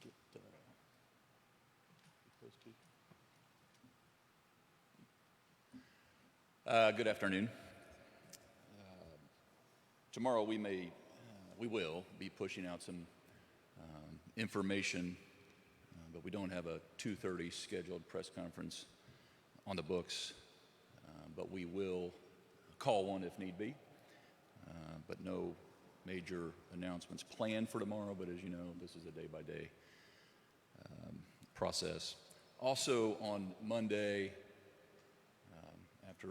get those two. Good afternoon. Tomorrow we will be pushing out some information, but we don't have a 2:30 scheduled press conference on the books, but we will call one if need be, but no major announcements planned for tomorrow. But as you know, this is a day-by-day process. Also on Monday, after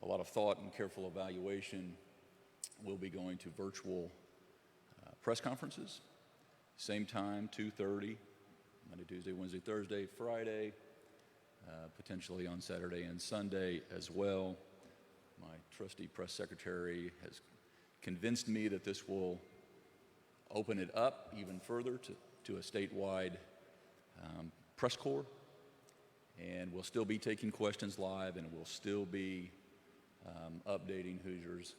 a lot of thought and careful evaluation, we'll be going to virtual press conferences. Same time, 2:30, Monday, Tuesday, Wednesday, Thursday, Friday, potentially on Saturday and Sunday as well. My trusty press secretary has convinced me that this will open it up even further to a statewide press corps, and we'll still be taking questions live, and we'll still be updating Hoosiers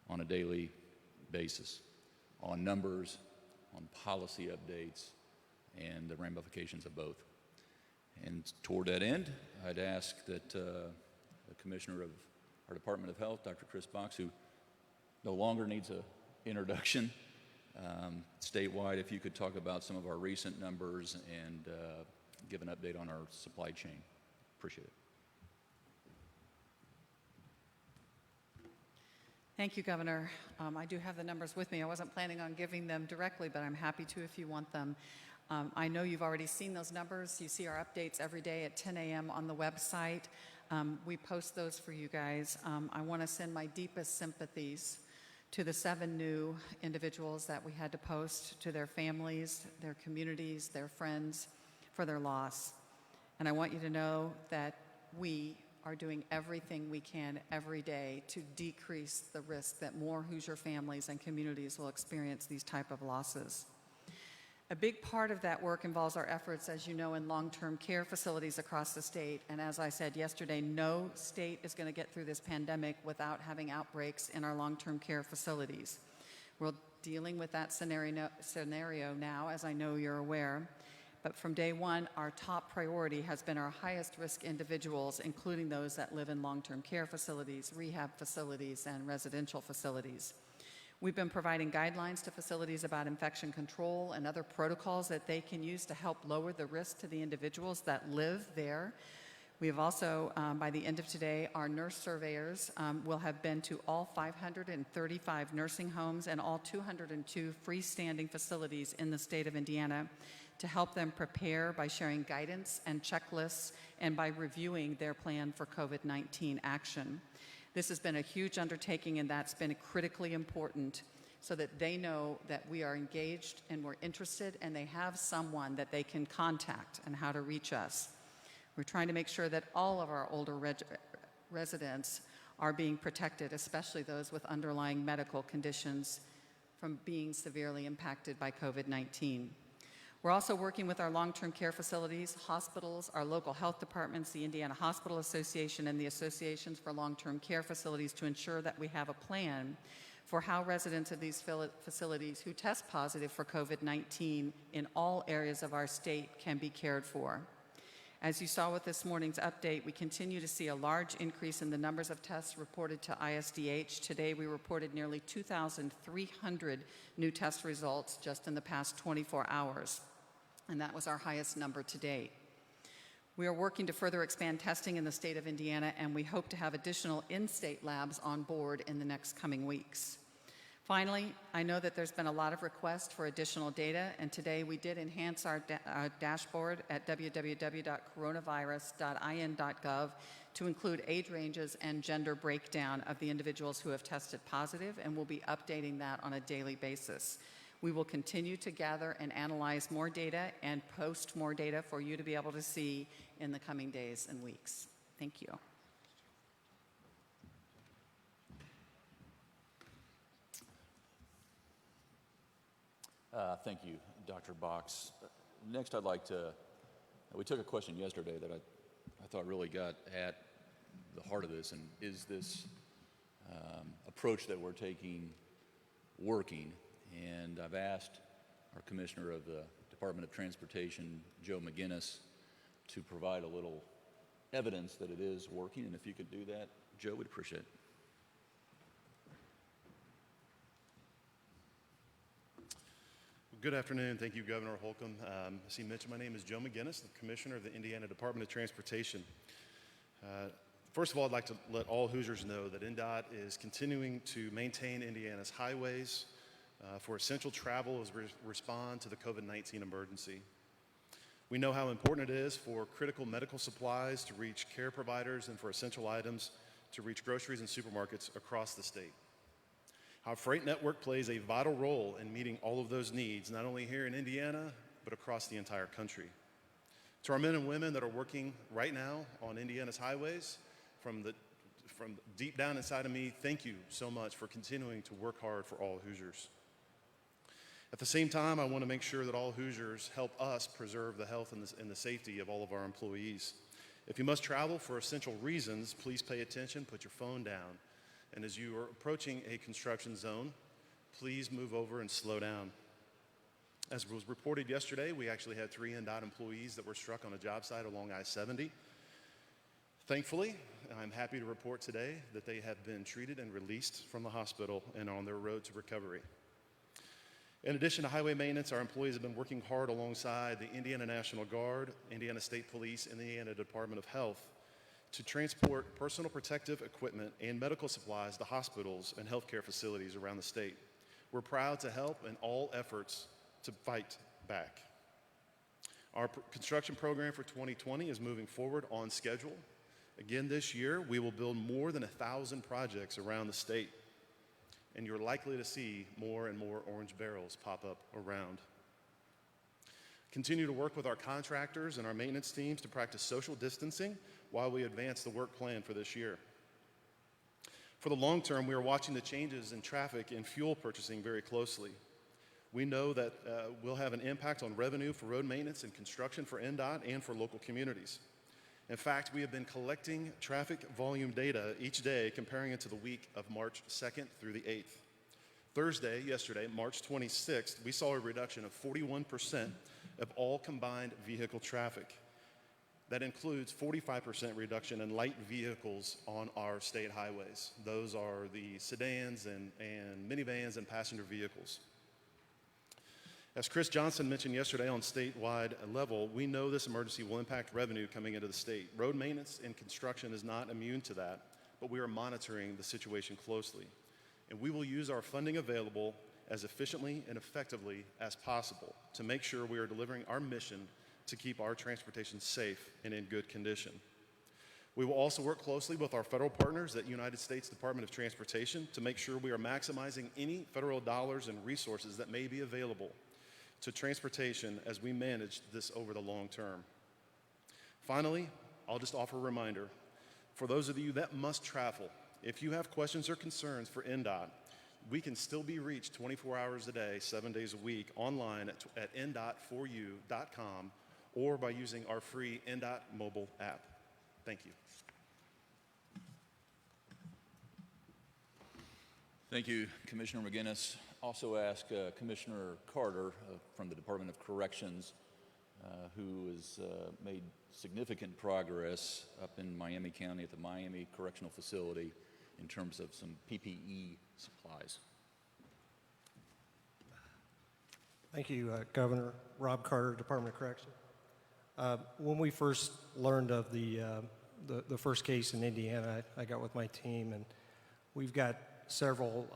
on a daily basis on numbers, on policy updates, and the ramifications of both. And toward that end, I'd ask that the Commissioner of our Department of Health, Dr. Chris Box, who no longer needs an introduction statewide, if you could talk about some of our recent numbers and give an update on our supply chain. Appreciate it. Thank you, Governor. I do have the numbers with me. I wasn't planning on giving them directly, but I'm happy to if you want them. I know you've already seen those numbers. You see our updates every day at 10 a.m. on the website. We post those for you guys. I want to send my deepest sympathies to the 7 new individuals that we had to post, to their families, their communities, their friends, for their loss. And I want you to know that we are doing everything we can every day to decrease the risk that more Hoosier families and communities will experience these type of losses. A big part of that work involves our efforts, as you know, in long-term care facilities across the state. And as I said yesterday, no state is going to get through this pandemic without having outbreaks in our long-term care facilities. We're dealing with that scenario now, as I know you're aware. But from day one, our top priority has been our highest risk individuals, including those that live in long-term care facilities, rehab facilities, and residential facilities. We've been providing guidelines to facilities about infection control and other protocols that they can use to help lower the risk to the individuals that live there. We have also, by the end of today, our nurse surveyors will have been to all 535 nursing homes and all 202 freestanding facilities in the state of Indiana to help them prepare by sharing guidance and checklists and by reviewing their plan for COVID-19 action. This has been a huge undertaking, and that's been critically important so that they know that we are engaged and we're interested and they have someone that they can contact and how to reach us. We're trying to make sure that all of our older residents are being protected, especially those with underlying medical conditions, from being severely impacted by COVID-19. We're also working with our long-term care facilities, hospitals, our local health departments, the Indiana Hospital Association, and the associations for long-term care facilities to ensure that we have a plan for how residents of these facilities who test positive for COVID-19 in all areas of our state can be cared for. As you saw with this morning's update, we continue to see a large increase in the numbers of tests reported to ISDH. Today, we reported nearly 2,300 new test results just in the past 24 hours. And that was our highest number to date. We are working to further expand testing in the state of Indiana, and we hope to have additional in-state labs on board in the next coming weeks. Finally, I know that there's been a lot of requests for additional data, and today we did enhance our dashboard at www.coronavirus.in.gov to include age ranges and gender breakdown of the individuals who have tested positive, and we'll be updating that on a daily basis. We will continue to gather and analyze more data and post more data for you to be able to see in the coming days and weeks. Thank you. Thank you, Dr. Box. Next, I'd like to, we took a question yesterday that I thought really got at the heart of this, and is this approach that we're taking working? And I've asked our Commissioner of the Department of Transportation, Joe McGinnis, to provide a little evidence that it is working. And if you could do that, Joe, we'd appreciate it. Good afternoon. Thank you, Governor Holcomb. As he mentioned, my name is Joe McGinnis, the Commissioner of the Indiana Department of Transportation. First of all, I'd like to let all Hoosiers know that INDOT is continuing to maintain Indiana's highways for essential travel as we respond to the COVID-19 emergency. We know how important it is for critical medical supplies to reach care providers and for essential items to reach groceries and supermarkets across the state. Our freight network plays a vital role in meeting all of those needs, not only here in Indiana, but across the entire country. To our men and women that are working right now on Indiana's highways, from deep down inside of me, thank you so much for continuing to work hard for all Hoosiers. At the same time, I want to make sure that all Hoosiers help us preserve the health and the safety of all of our employees. If you must travel for essential reasons, please pay attention, put your phone down. And as you are approaching a construction zone, please move over and slow down. As was reported yesterday, we actually had 3 INDOT employees that were struck on a job site along I-70. Thankfully, I'm happy to report today that they have been treated and released from the hospital and are on their road to recovery. In addition to highway maintenance, our employees have been working hard alongside the Indiana National Guard, Indiana State Police, and the Indiana Department of Health to transport personal protective equipment and medical supplies to hospitals and healthcare facilities around the state. We're proud to help in all efforts to fight back. Our construction program for 2020 is moving forward on schedule. Again, this year, we will build more than 1,000 projects around the state, and you're likely to see more and more orange barrels pop up around. Continue to work with our contractors and our maintenance teams to practice social distancing while we advance the work plan for this year. For the long term, we are watching the changes in traffic and fuel purchasing very closely. We know that we'll have an impact on revenue for road maintenance and construction for INDOT and for local communities. In fact, we have been collecting traffic volume data each day, comparing it to the week of March 2nd through the 8th. Yesterday, March 26th, we saw a reduction of 41% of all combined vehicle traffic. That includes 45% reduction in light vehicles on our state highways. Those are the sedans and minivans and passenger vehicles. As Chris Johnson mentioned yesterday on statewide level, we know this emergency will impact revenue coming into the state. Road maintenance and construction is not immune to that, but we are monitoring the situation closely. And we will use our funding available as efficiently and effectively as possible to make sure we are delivering our mission to keep our transportation safe and in good condition. We will also work closely with our federal partners at United States Department of Transportation to make sure we are maximizing any federal dollars and resources that may be available to transportation as we manage this over the long term. Finally, I'll just offer a reminder. For those of you that must travel, if you have questions or concerns for INDOT, we can still be reached 24 hours a day, 7 days a week, online at indot4u.com or by using our free INDOT mobile app. Thank you. Thank you, Commissioner McGinnis. Also ask Commissioner Carter from the Department of Corrections, who has made significant progress up in Miami County at the Miami Correctional Facility in terms of some PPE supplies. Thank you, Governor. Rob Carter, Department of Corrections. When we first learned of the first case in Indiana, I got with my team, and we've got several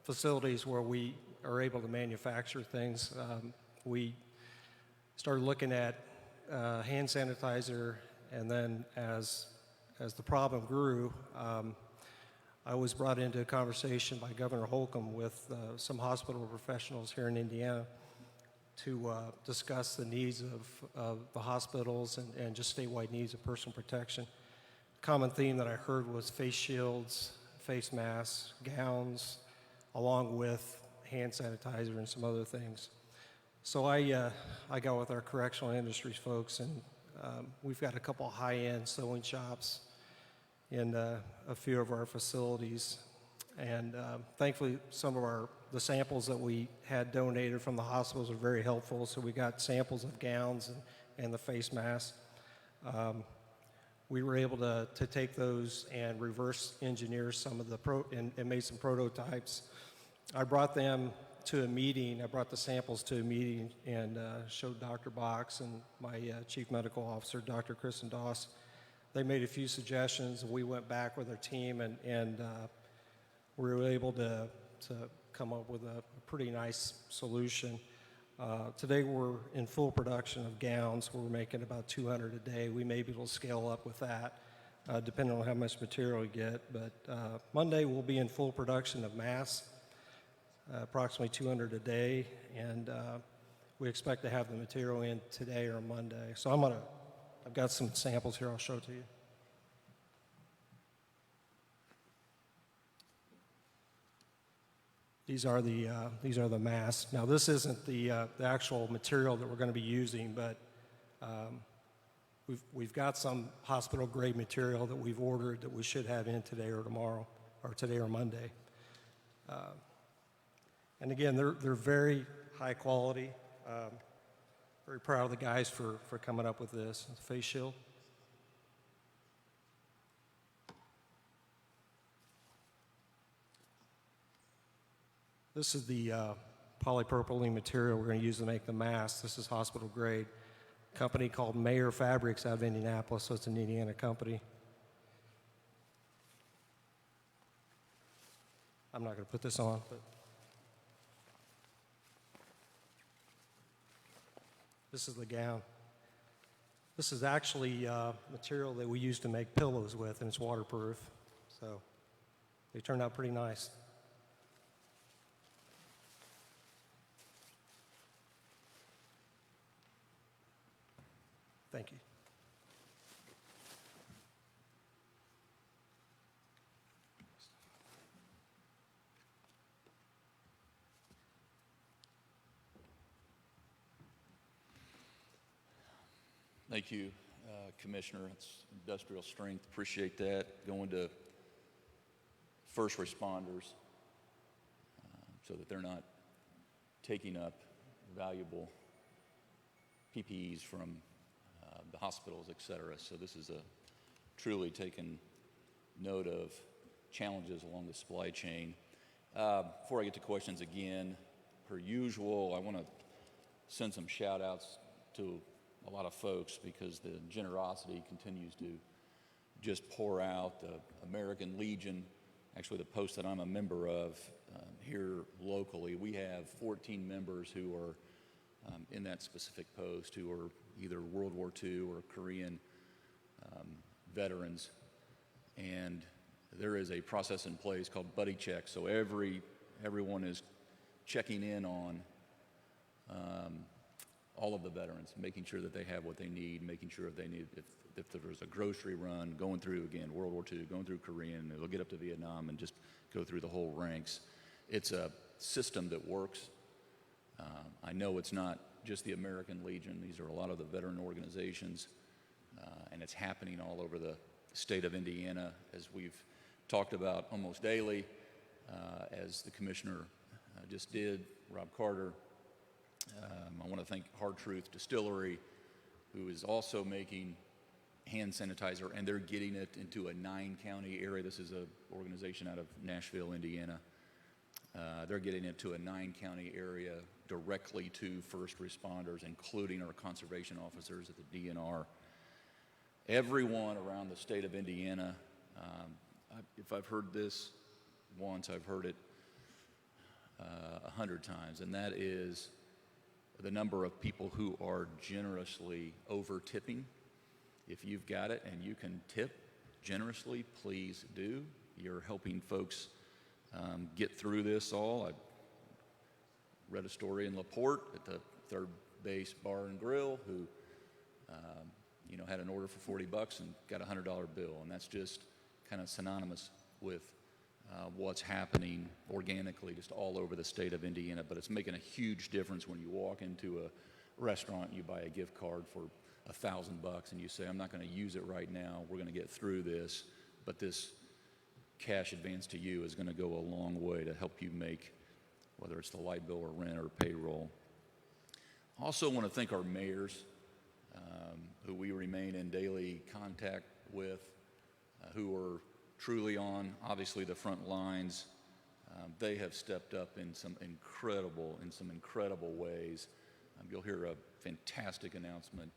facilities where we are able to manufacture things. We started looking at hand sanitizer, and then as the problem grew, I was brought into a conversation by Governor Holcomb with some hospital professionals here in Indiana to discuss the needs of the hospitals and just statewide needs of personal protection. Common theme that I heard was face shields, face masks, gowns, along with hand sanitizer and some other things. So I got with our correctional industries folks, and we've got a couple high-end sewing shops in a few of our facilities. And thankfully, some of the samples that we had donated from the hospitals are very helpful. So we got samples of gowns and the face masks. We were able to take those and reverse engineer some of the and made some prototypes. I brought them to a meeting. I brought the samples to a meeting and showed Dr. Box and my chief medical officer, Dr. Kristen Doss. They made a few suggestions, and we went back with our team, and we were able to come up with a pretty nice solution. Today we're in full production of gowns. We're making about 200 a day. We may be able to scale up with that, depending on how much material we get. But Monday we'll be in full production of masks, approximately 200 a day, and we expect to have the material in today or Monday. So I've got some samples here I'll show to you. These are the masks. Now, this isn't the actual material that we're going to be using, but we've got some hospital-grade material that we've ordered that we should have in today or tomorrow, or today or Monday. And again, they're very high quality. Very proud of the guys for coming up with this face shield. This is the polypropylene material we're going to use to make the mask. This is hospital grade. A company called Mayer Fabrics out of Indianapolis, so it's an Indiana company. I'm not going to put this on, but this is the gown. This is actually material that we use to make pillows with, and it's waterproof. So they turned out pretty nice. Thank you. Thank you, Commissioner. It's industrial strength. Appreciate that. Going to first responders so that they're not taking up valuable PPEs from the hospitals, et cetera. So this is truly taken note of challenges along the supply chain. Before I get to questions again, per usual, I want to send some shout outs to a lot of folks because the generosity continues to just pour out. The American Legion, actually the post that I'm a member of here locally, we have 14 members who are in that specific post who are either World War II or Korean veterans. And there is a process in place called buddy check. So everyone is checking in on all of the veterans, making sure that they have what they need, making sure if they need, if there's a grocery run, going through, again, World War II, going through Korean, they'll get up to Vietnam and just go through the whole ranks. It's a system that works. I know it's not just the American Legion. These are a lot of the veteran organizations, and it's happening all over the state of Indiana, as we've talked about almost daily, as the commissioner just did, Rob Carter. I want to thank Hard Truth Distillery, who is also making hand sanitizer, and they're getting it into a 9-county area. This is an organization out of Nashville, Indiana. They're getting it to a 9-county area directly to first responders, including our conservation officers at the DNR. Everyone around the state of Indiana, if I've heard this once, I've heard it 100 times, and that is the number of people who are generously over-tipping. If you've got it and you can tip generously, please do. You're helping folks get through this all. I read a story in LaPorte at the Third Base Bar and Grill who had an order for $40 and got a $100 bill, and that's just kind of synonymous with what's happening organically just all over the state of Indiana. But it's making a huge difference when you walk into a restaurant and you buy a gift card for $1,000 and you say, I'm not going to use it right now, we're going to get through this, but this cash advance to you is going to go a long way to help you make, whether it's the light bill or rent or payroll. I also want to thank our mayors, who we remain in daily contact with, who are truly on, obviously, the front lines. They have stepped up in some incredible ways. You'll hear a fantastic announcement.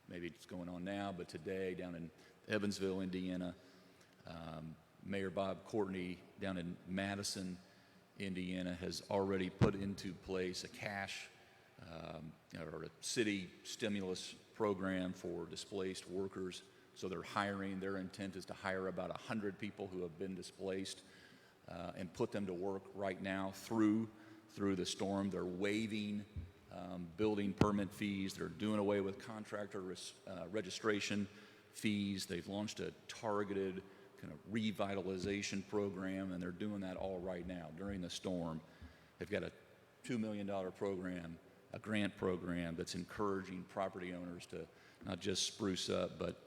Maybe it's going on now, but today down in Evansville, Indiana, Mayor Bob Courtney down in Madison, Indiana, has already put into place a cash or a city stimulus program for displaced workers. So they're hiring. Their intent is to hire about 100 people who have been displaced and put them to work right now through the storm. They're waiving building permit fees. They're doing away with contractor registration fees. They've launched a targeted kind of revitalization program, and they're doing that all right now during the storm. They've got a $2 million program, a grant program that's encouraging property owners to not just spruce up, but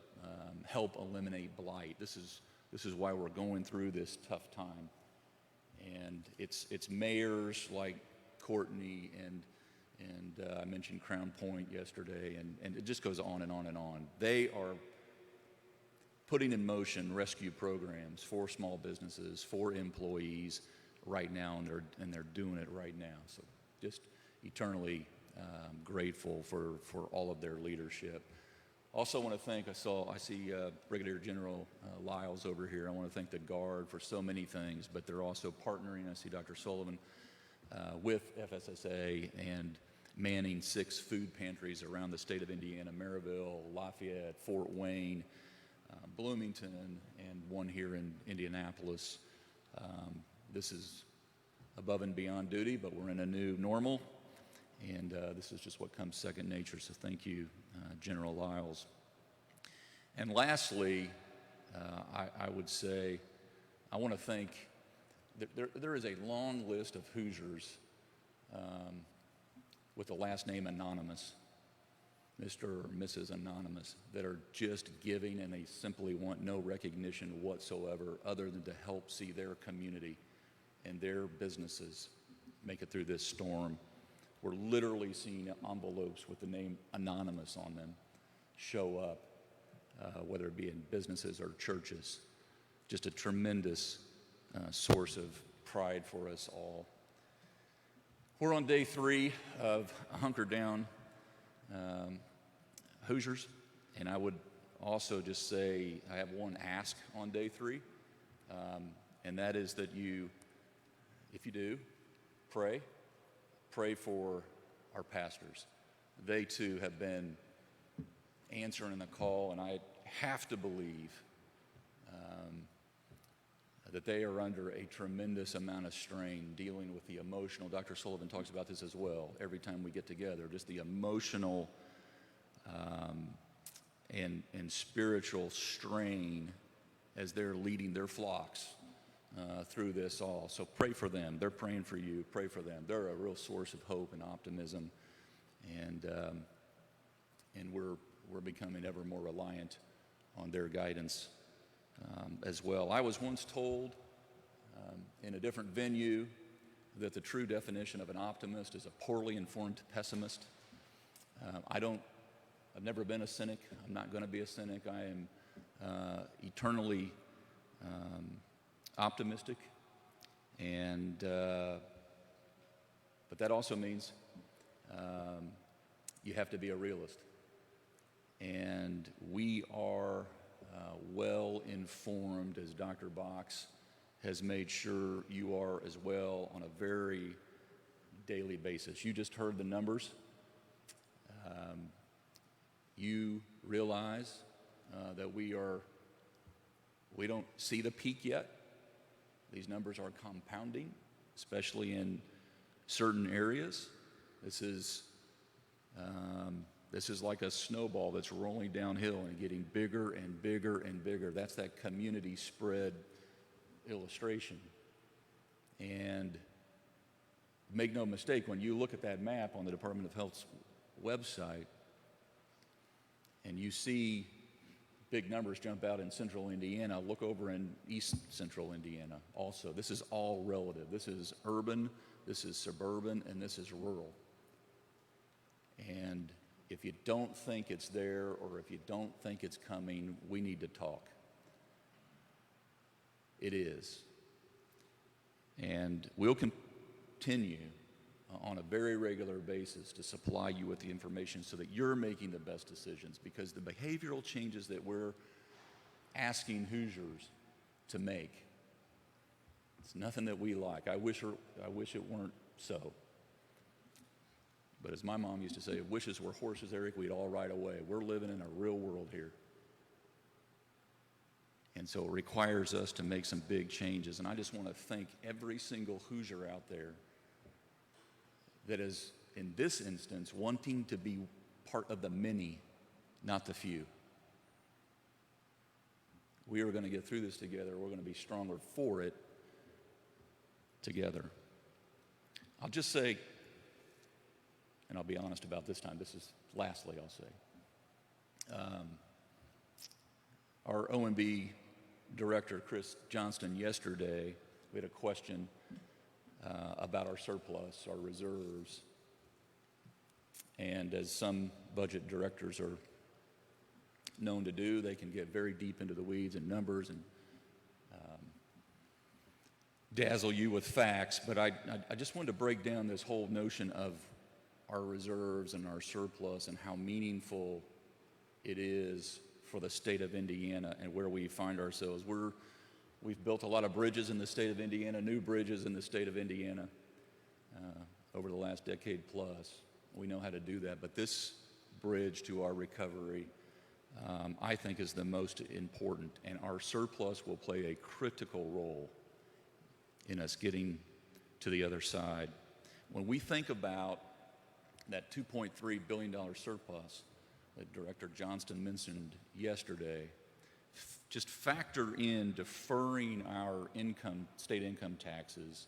help eliminate blight. This is why we're going through this tough time. And it's mayors like Courtney and I mentioned Crown Point yesterday, and it just goes on and on and on. They are putting in motion rescue programs for small businesses, for employees right now, and they're doing it right now. So just eternally grateful for all of their leadership. Also want to thank, I see Brigadier General Lyles over here. I want to thank the Guard for so many things, but they're also partnering, I see Dr. Sullivan, with FSSA and manning 6 food pantries around the state of Indiana: Maryville, Lafayette, Fort Wayne, Bloomington, and one here in Indianapolis. This is above and beyond duty, but we're in a new normal, and this is just what comes second nature, so thank you, General Lyles. And lastly, I would say I want to thank, there is a long list of Hoosiers with the last name Anonymous, Mr. or Mrs. Anonymous, that are just giving, and they simply want no recognition whatsoever other than to help see their community and their businesses make it through this storm. We're literally seeing envelopes with the name Anonymous on them show up, whether it be in businesses or churches. Just a tremendous source of pride for us all. We're on day 3 of Hunker Down Hoosiers, and I would also just say I have one ask on day 3, and that is that you, if you do, pray for our pastors. They too have been answering the call, and I have to believe that they are under a tremendous amount of strain dealing with the emotional. Dr. Sullivan talks about this as well every time we get together, just the emotional and spiritual strain as they're leading their flocks through this all. So pray for them. They're praying for you. Pray for them. They're a real source of hope and optimism, and we're becoming ever more reliant on their guidance as well. I was once told in a different venue that the true definition of an optimist is a poorly informed pessimist. I've never been a cynic. I'm not going to be a cynic. I am eternally optimistic, and but that also means you have to be a realist. And we are well informed, as Dr. Box has made sure you are as well, on a very daily basis. You just heard the numbers. You realize that we don't see the peak yet. These numbers are compounding, especially in certain areas. This is like a snowball that's rolling downhill and getting bigger and bigger and bigger. That's that community spread illustration. And make no mistake, when you look at that map on the Department of Health's website and you see big numbers jump out in central Indiana. Look over in east central Indiana also. This is all relative. This is urban, this is suburban, and this is rural. And if you don't think it's there, or if you don't think it's coming, we need to talk. It is. And we'll continue on a very regular basis to supply you with the information so that you're making the best decisions, because the behavioral changes that we're asking Hoosiers to make, it's nothing that we like. I wish it weren't so. But as my mom used to say, if wishes were horses, Eric, we'd all ride away. We're living in a real world here. And so it requires us to make some big changes. And I just want to thank every single Hoosier out there that is, in this instance, wanting to be part of the many, not the few. We are going to get through this together. We're going to be stronger for it together. I'll just say, and I'll be honest about this time, this is lastly I'll say. Our OMB director, Chris Johnston, yesterday, we had a question about our surplus, our reserves. And as some budget directors are known to do, they can get very deep into the weeds and numbers and dazzle you with facts. But I just wanted to break down this whole notion of our reserves and our surplus and how meaningful it is for the state of Indiana and where we find ourselves. We've built a lot of bridges in the state of Indiana, new bridges in the state of Indiana over the last decade plus. We know how to do that, but this bridge to our recovery, I think, is the most important, and our surplus will play a critical role in us getting to the other side. When we think about that $2.3 billion surplus that Director Johnston mentioned yesterday, just factor in deferring our state income taxes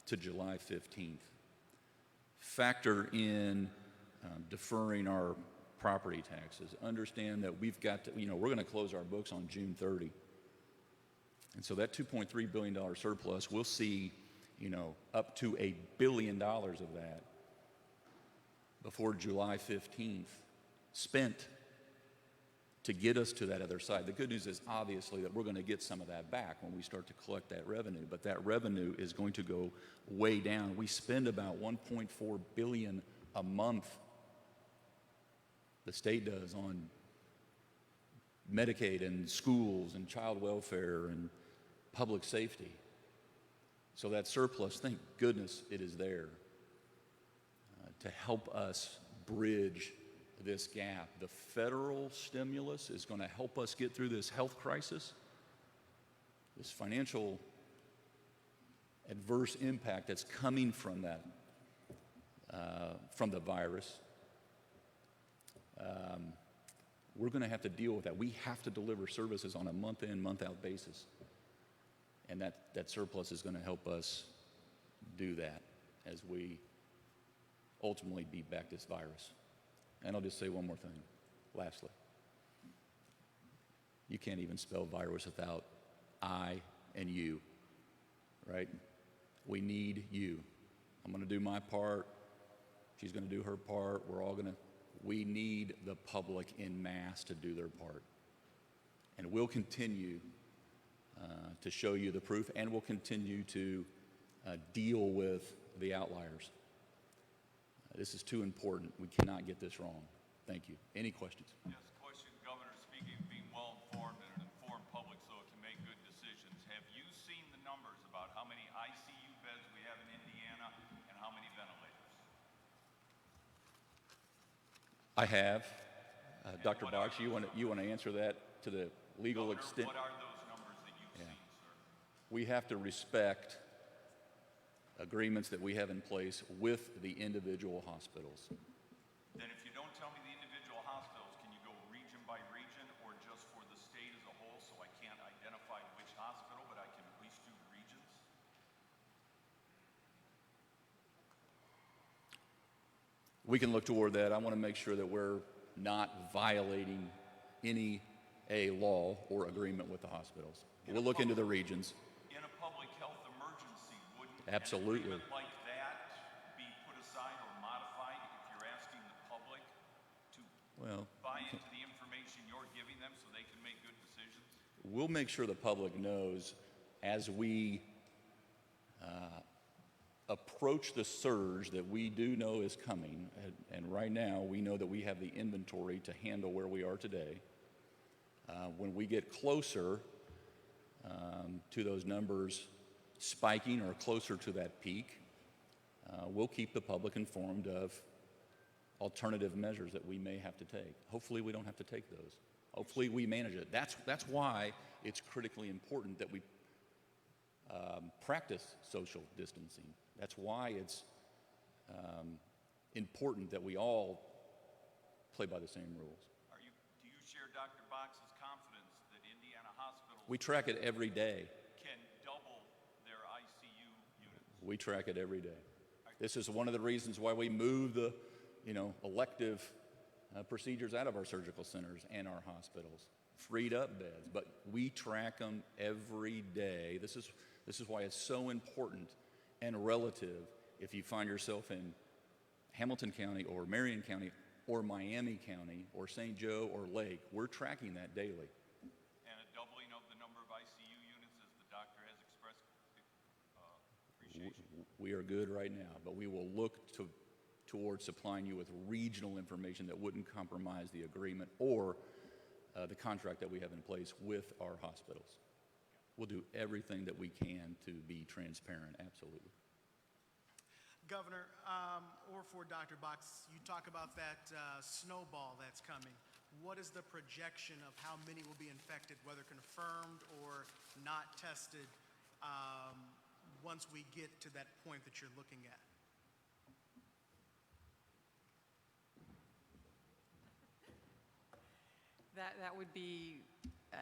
to July 15th. Factor in deferring our property taxes. Understand that we've got to, we're going to close our books on June 30. And so that $2.3 billion surplus, we'll see, up to $1 billion of that before July 15th spent to get us to that other side. The good news is obviously that we're going to get some of that back when we start to collect that revenue, but that revenue is going to go way down. We spend about $1.4 billion a month, the state does, on Medicaid and schools and child welfare and public safety. So that surplus, thank goodness it is there to help us bridge this gap. The federal stimulus is going to help us get through this health crisis, this financial adverse impact that's coming from that, from the virus. We're going to have to deal with that. We have to deliver services on a month-in, month-out basis. And that surplus is going to help us do that as we ultimately beat back this virus. And I'll just say one more thing, lastly. You can't even spell virus without I and you, right? We need you. I'm going to do my part. She's going to do her part. We need the public en masse to do their part. And we'll continue to show you the proof, and we'll continue to deal with the outliers. This is too important. We cannot get this wrong. Thank you. Any questions? Yes, question, Governor. Speaking of being well-informed and an informed public so it can make good decisions, have you seen the numbers about how many ICU beds we have in Indiana and how many ventilators? I have. Dr. Box, you want to answer that to the legal Governor, extent? what are those numbers that you've seen, sir? We have to respect agreements that we have in place with the individual hospitals. Then if you don't tell me the individual hospitals, can you go region by region or just for the state as a whole, so I can't identify which hospital, but I can at least do regions? We can look toward that. I want to make sure that we're not violating any law or agreement with the hospitals. We'll look into the regions. In a public health emergency, wouldn't Absolutely. an agreement like that be put aside or modified if you're asking the public to Well, buy into the information you're giving them so they can make good decisions? we'll make sure the public knows as we approach the surge that we do know is coming, and right now we know that we have the inventory to handle where we are today. When we get closer to those numbers spiking or closer to that peak, we'll keep the public informed of alternative measures that we may have to take. Hopefully we don't have to take those. Hopefully we manage it. That's why it's critically important that we practice social distancing. That's why it's important that we all play by the same rules. Do you share Dr. Box's confidence that Indiana hospitals We track it every day. can double their ICU units? We track it every day. This is one of the reasons why we move the, elective procedures out of our surgical centers and our hospitals. Freed up beds, but we track them every day. This is why it's so important and relative if you find yourself in Hamilton County or Marion County or Miami County or St. Joe or Lake. We're tracking that daily. And a doubling of the number of ICU units, as the doctor has expressed appreciation. We are good right now, but we will look towards supplying you with regional information that wouldn't compromise the agreement or the contract that we have in place with our hospitals. We'll do everything that we can to be transparent, absolutely. Governor, or for Dr. Box, you talk about that snowball that's coming. What is the projection of how many will be infected, whether confirmed or not tested, once we get to that point that you're looking at? That would be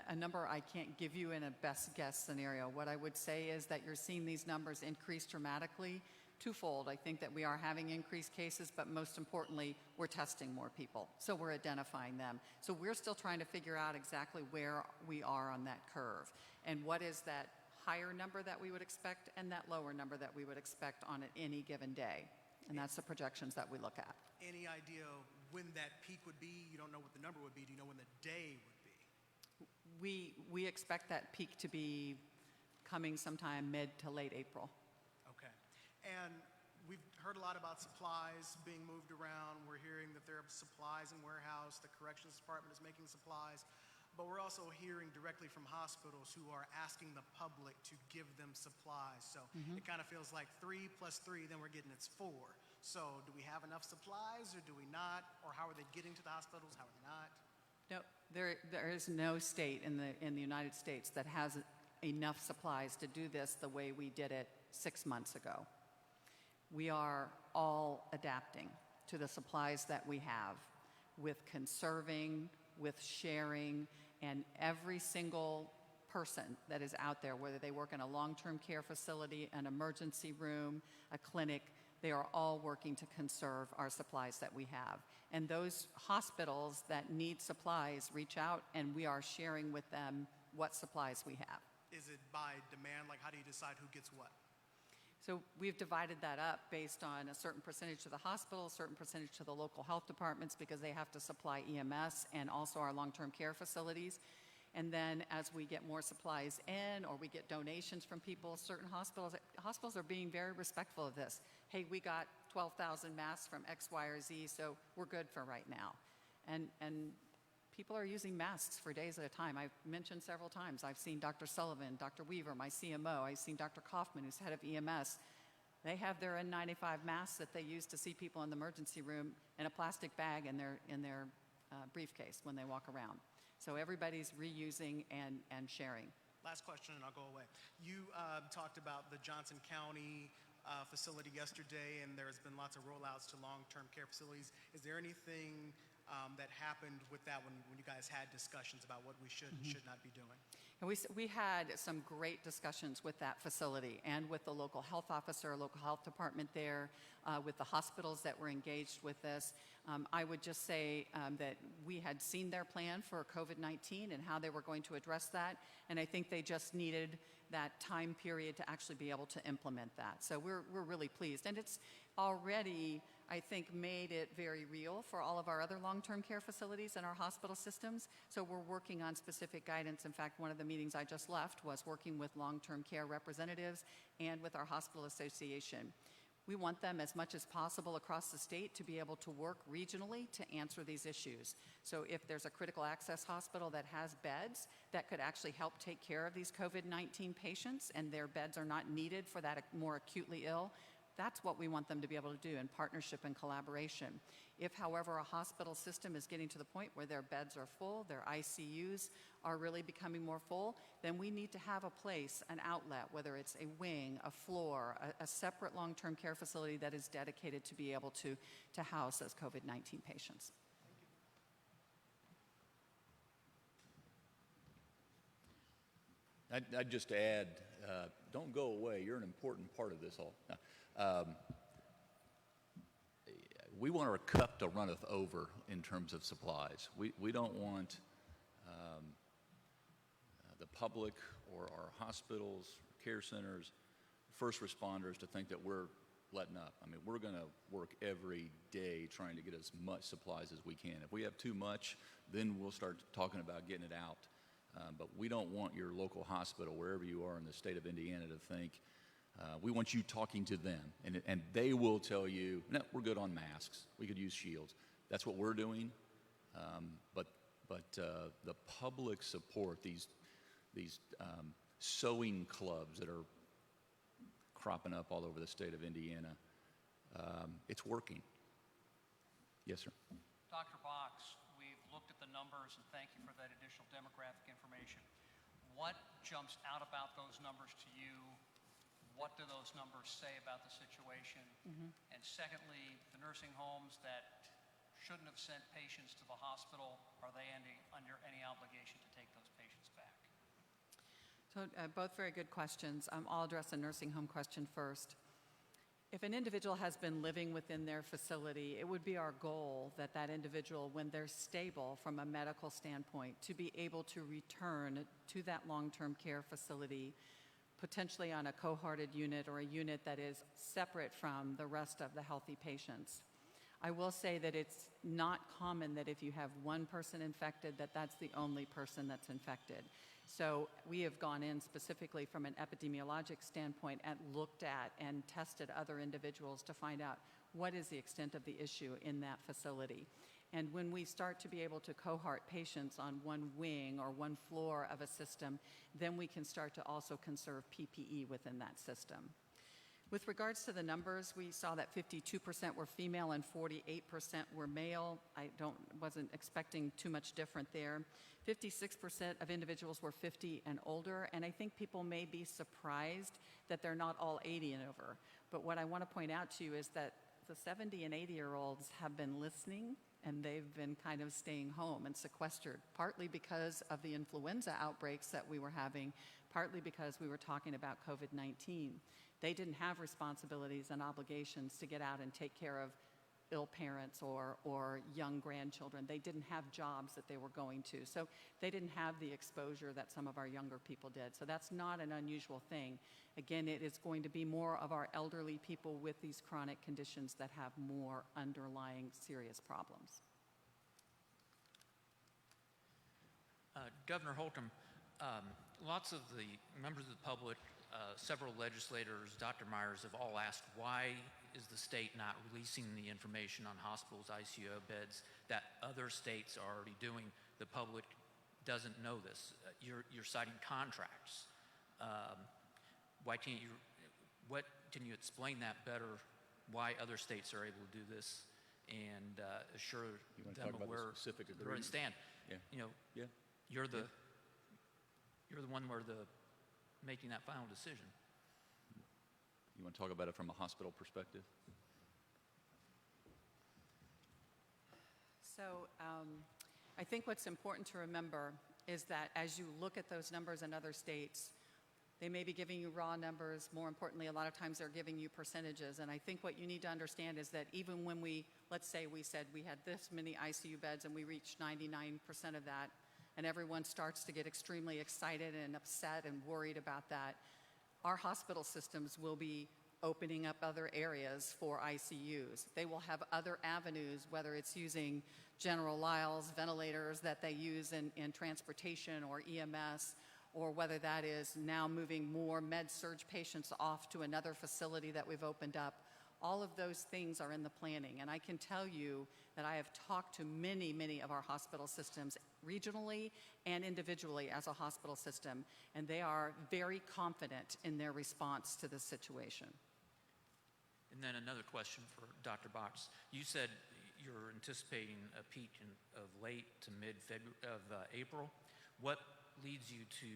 a number I can't give you in a best guess scenario. What I would say is that you're seeing these numbers increase dramatically, twofold. I think that we are having increased cases, but most importantly, we're testing more people. So we're identifying them. So we're still trying to figure out exactly where we are on that curve and what is that higher number that we would expect and that lower number that we would expect on any given day. And that's the projections that we look at. Any idea when that peak would be? You don't know what the number would be. Do you know when the day would be? We expect that peak to be coming sometime mid to late April. Okay. And we've heard a lot about supplies being moved around. We're hearing that there are supplies in warehouse. The corrections department is making supplies. But we're also hearing directly from hospitals who are asking the public to give them supplies. So it kind of feels like 3 plus 3, then we're getting it's 4. So do we have enough supplies or do we not? Or how are they getting to the hospitals? How are they not? No, there is no state in the United States that has enough supplies to do this the way we did it 6 months ago. We are all adapting to the supplies that we have with conserving, with sharing, and every single person that is out there, whether they work in a long-term care facility, an emergency room, a clinic, they are all working to conserve our supplies that we have. And those hospitals that need supplies reach out, and we are sharing with them what supplies we have. Is it by demand? Like, how do you decide who gets what? So we've divided that up based on a certain percentage to the hospital, a certain percentage to the local health departments because they have to supply EMS and also our long-term care facilities. And then as we get more supplies in or we get donations from people, certain hospitals are being very respectful of this. Hey, we got 12,000 masks from X, Y, or Z, so we're good for right now. And people are using masks for days at a time. I've mentioned several times, I've seen Dr. Sullivan, Dr. Weaver, my CMO, I've seen Dr. Kaufman, who's head of EMS. They have their N95 masks that they use to see people in the emergency room in a plastic bag in their briefcase when they walk around. So everybody's reusing and sharing. Last question, and I'll go away. You talked about the Johnson County facility yesterday, and there's been lots of rollouts to long-term care facilities. Is there anything that happened with that when you guys had discussions about what we should and should not be doing? And we had some great discussions with that facility and with the local health officer, local health department there, with the hospitals that were engaged with this. I would just say that we had seen their plan for COVID-19 and how they were going to address that, and I think they just needed that time period to actually be able to implement that. So we're really pleased. And it's already, I think, made it very real for all of our other long-term care facilities and our hospital systems. So we're working on specific guidance. In fact, one of the meetings I just left was working with long-term care representatives and with our hospital association. We want them as much as possible across the state to be able to work regionally to answer these issues. So if there's a critical access hospital that has beds that could actually help take care of these COVID-19 patients and their beds are not needed for that more acutely ill, that's what we want them to be able to do in partnership and collaboration. If, however, a hospital system is getting to the point where their beds are full, their ICUs are really becoming more full, then we need to have a place, an outlet, whether it's a wing, a floor, a separate long-term care facility that is dedicated to be able to house those COVID-19 patients. I'd just add, don't go away. You're an important part of this all. We want our cup to runneth over in terms of supplies. We don't want the public or our hospitals, care centers, first responders to think that we're letting up. I mean, we're going to work every day trying to get as much supplies as we can. If we have too much, then we'll start talking about getting it out. But we don't want your local hospital, wherever you are in the state of Indiana, to think, we want you talking to them. And they will tell you, no, we're good on masks. We could use shields. That's what we're doing. But the public support, these sewing clubs that are cropping up all over the state of Indiana, it's working. Yes, sir. Dr. Box, we've looked at the numbers, and thank you for that additional demographic information. What jumps out about those numbers to you? What do those numbers say about the situation? And secondly, the nursing homes that shouldn't have sent patients to the hospital, are they under any obligation to take those patients back? So both very good questions. I'll address the nursing home question first. If an individual has been living within their facility, it would be our goal that that individual, when they're stable from a medical standpoint, to be able to return to that long-term care facility, potentially on a cohorted unit or a unit that is separate from the rest of the healthy patients. I will say that it's not common that if you have one person infected, that's the only person that's infected. So we have gone in specifically from an epidemiologic standpoint and looked at and tested other individuals to find out what is the extent of the issue in that facility. And when we start to be able to cohort patients on one wing or one floor of a system, then we can start to also conserve PPE within that system. With regards to the numbers, we saw that 52% were female and 48% were male. I wasn't expecting too much different there. 56% of individuals were 50 and older, and I think people may be surprised that they're not all 80 and over. But what I want to point out to you is that the 70 and 80-year-olds have been listening, and they've been kind of staying home and sequestered, partly because of the influenza outbreaks that we were having, partly because we were talking about COVID-19. They didn't have responsibilities and obligations to get out and take care of ill parents or young grandchildren. They didn't have jobs that they were going to. So they didn't have the exposure that some of our younger people did. So that's not an unusual thing. Again, it is going to be more of our elderly people with these chronic conditions that have more underlying serious problems. Governor Holcomb, lots of the members of the public, several legislators, Dr. Myers, have all asked why is the state not releasing the information on hospitals' ICU beds that other states are already doing? The public doesn't know this. You're citing contracts. Why can't you? What can you explain that better? Why other states are able to do this and assure them of where they stand? Yeah. You know, Yeah. you're the one where the making that final decision. You want to talk about it from a hospital perspective? So I think what's important to remember is that as you look at those numbers in other states, they may be giving you raw numbers. More importantly, a lot of times they're giving you percentages. And I think what you need to understand is that even when let's say we said we had this many ICU beds and we reached 99% of that, and everyone starts to get extremely excited and upset and worried about that, our hospital systems will be opening up other areas for ICUs. They will have other avenues, whether it's using general Lyles ventilators that they use in transportation or EMS, or whether that is now moving more med-surg patients off to another facility that we've opened up. All of those things are in the planning. And I can tell you that I have talked to many, many of our hospital systems regionally and individually as a hospital system, and they are very confident in their response to this situation. And then another question for Dr. Box. You said you're anticipating a peak of late to mid-April. What leads you to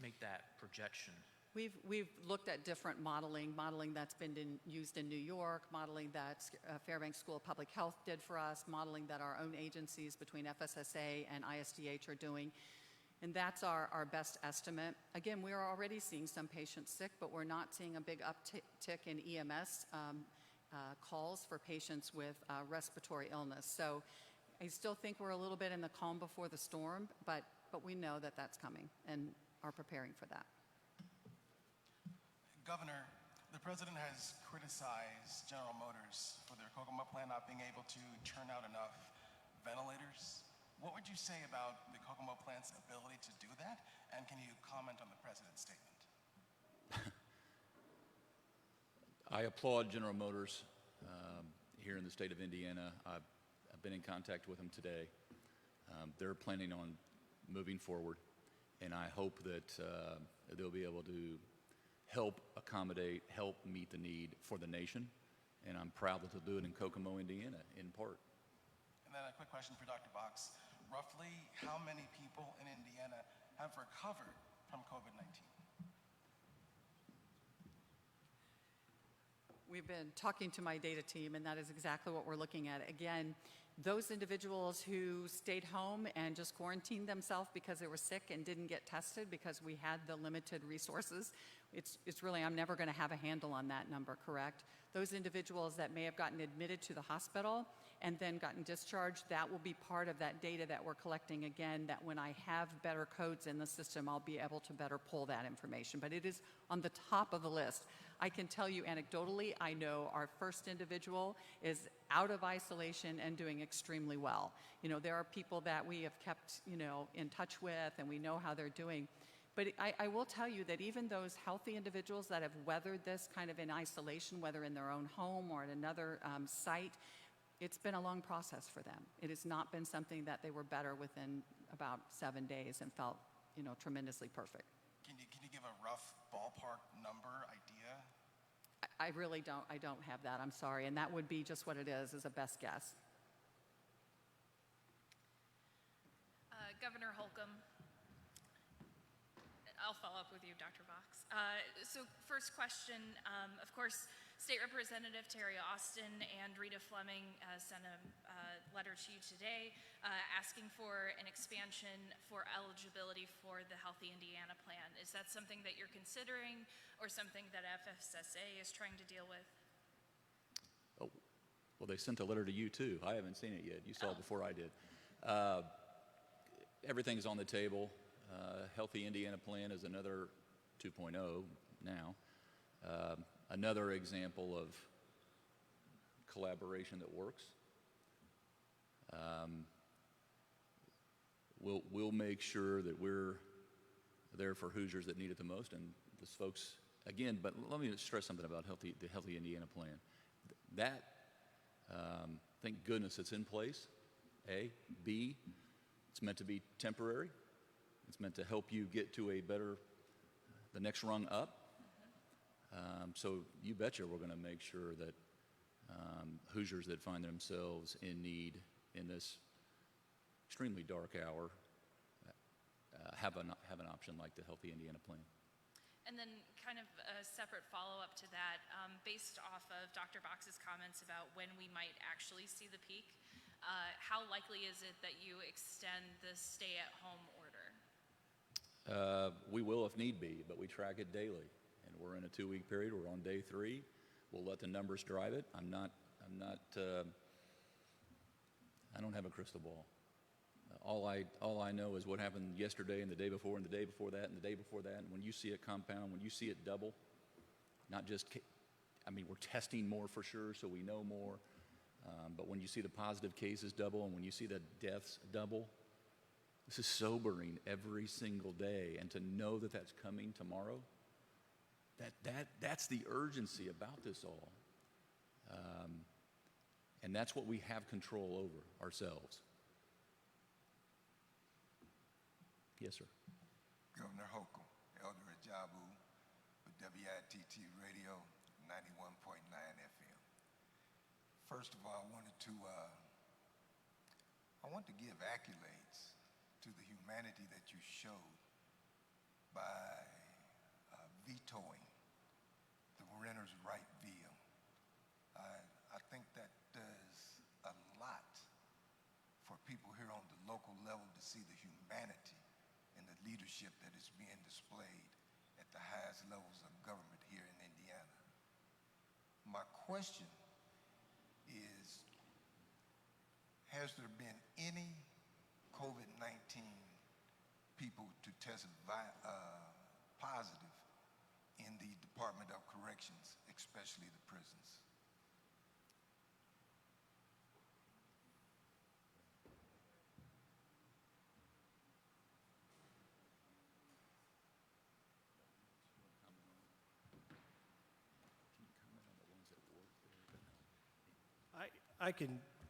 make that projection? We've looked at different modeling that's been used in New York, modeling that Fairbanks School of Public Health did for us, modeling that our own agencies between FSSA and ISDH are doing. And that's our best estimate. Again, we are already seeing some patients sick, but we're not seeing a big uptick in EMS calls for patients with respiratory illness. So I still think we're a little bit in the calm before the storm, but we know that that's coming and are preparing for that. Governor, the president has criticized General Motors for their Holcomb plan not being able to churn out enough ventilators. What would you say about the Holcomb plan's ability to do that? And can you comment on the president's statement? I applaud General Motors here in the state of Indiana. I've been in contact with them today. They're planning on moving forward, and I hope that they'll be able to help accommodate, help meet the need for the nation, and I'm proud that they'll do it in Kokomo, Indiana, in part. And then a quick question for Dr. Box. Roughly how many people in Indiana have recovered from COVID-19? We've been talking to my data team, and that is exactly what we're looking at. Again, those individuals who stayed home and just quarantined themselves because they were sick and didn't get tested because we had the limited resources, it's really, I'm never going to have a handle on that number, correct? Those individuals that may have gotten admitted to the hospital and then gotten discharged, that will be part of that data that we're collecting again, that when I have better codes in the system, I'll be able to better pull that information. But it is on the top of the list. I can tell you anecdotally, I know our first individual is out of isolation and doing extremely well. You know, there are people that we have kept, in touch with, and we know how they're doing. But I will tell you that even those healthy individuals that have weathered this kind of in isolation, whether in their own home or at another site, it's been a long process for them. It has not been something that they were better within about 7 days and felt, tremendously perfect. Can you give a rough ballpark number, idea? I really don't. I don't have that. I'm sorry. And that would be just what it is a best guess. Governor Holcomb, I'll follow up with you, Dr. Box. So first question, of course, State Representative Terry Austin and Rita Fleming sent a letter to you today asking for an expansion for eligibility for the Healthy Indiana Plan. Is that something that you're considering or something that FSSA is trying to deal with? Oh, well, they sent a letter to you too. I haven't seen it yet. You saw it before I did. Everything's on the table. Healthy Indiana Plan is another 2.0 now. Another example of collaboration that works. We'll make sure that we're there for Hoosiers that need it the most, and those folks, again, but let me stress something about the Healthy Indiana Plan. That, thank goodness it's in place, A. B, it's meant to be temporary. It's meant to help you get to the next rung up. So you betcha we're going to make sure that Hoosiers that find themselves in need in this extremely dark hour have an option like the Healthy Indiana Plan. And then kind of a separate follow-up to that, based off of Dr. Box's comments about when we might actually see the peak, how likely is it that you extend the stay-at-home order? We will if need be, but we track it daily. And we're in a 2-week period. We're on day 3. We'll let the numbers drive it. I don't have a crystal ball. All I know is what happened yesterday and the day before and the day before that and the day before that. And when you see it compound, when you see it double, not just, we're testing more for sure, so we know more. But when you see the positive cases double and when you see the deaths double, this is sobering every single day. And to know that that's coming tomorrow, that's the urgency about this all. And that's what we have control over ourselves. Yes, sir. Governor Holcomb, Elder Ajabu with WITT Radio 91.9 FM. First of all, I want to give accolades to the humanity that you showed by vetoing the renters' right bill. I think that does a lot for people here on the local level to see the humanity and the leadership that is being displayed at the highest levels of government here in Indiana. My question is, has there been any COVID-19 people to test positive in the Department of Corrections, especially the prisons?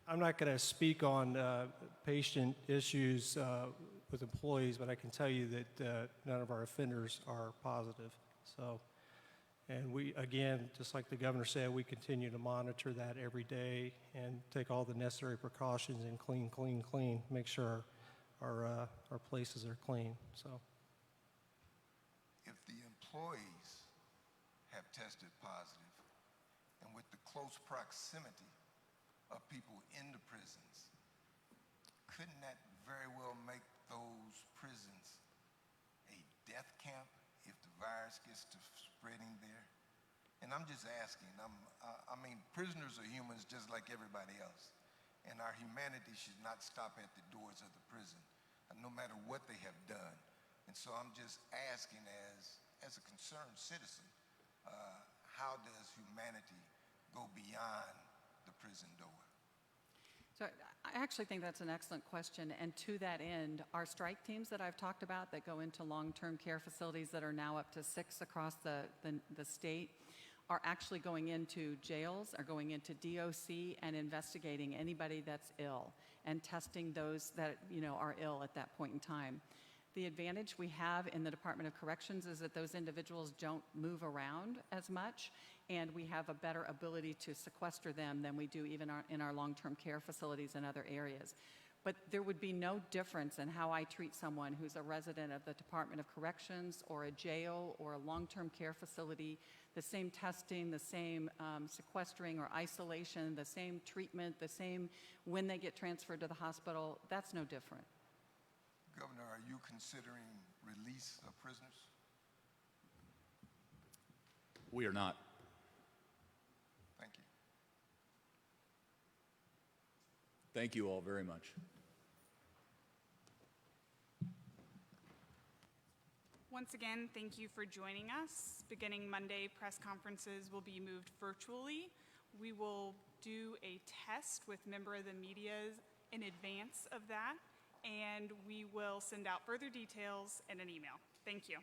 I'm not going to speak on patient issues with employees, but I can tell you that none of our offenders are positive. So, and we, again, just like the governor said, we continue to monitor that every day and take all the necessary precautions and clean, make sure our places are clean. So, if the employees have tested positive, and with the close proximity of people in the prisons, couldn't that very well make those prisons a death camp if the virus gets to spreading there? And I'm just asking, prisoners are humans just like everybody else, and our humanity should not stop at the doors of the prison, no matter what they have done. And so I'm just asking, as a concerned citizen, how does humanity go beyond the prison door? So I actually think that's an excellent question. And to that end, our strike teams that I've talked about that go into long-term care facilities that are now up to 6 across the state are actually going into jails, are going into DOC and investigating anybody that's ill and testing those that are ill at that point in time. The advantage we have in the Department of Corrections is that those individuals don't move around as much, and we have a better ability to sequester them than we do even in our long-term care facilities and other areas. But there would be no difference in how I treat someone who's a resident of the Department of Corrections or a jail or a long-term care facility. The same testing, the same sequestering or isolation, the same treatment, the same when they get transferred to the hospital, that's no different. Governor, are you considering release of prisoners? We are not. Thank you. Thank you all very much. Once again, thank you for joining us. Beginning Monday, press conferences will be moved virtually. We will do a test with member of the media in advance of that, and we will send out further details in an email. Thank you.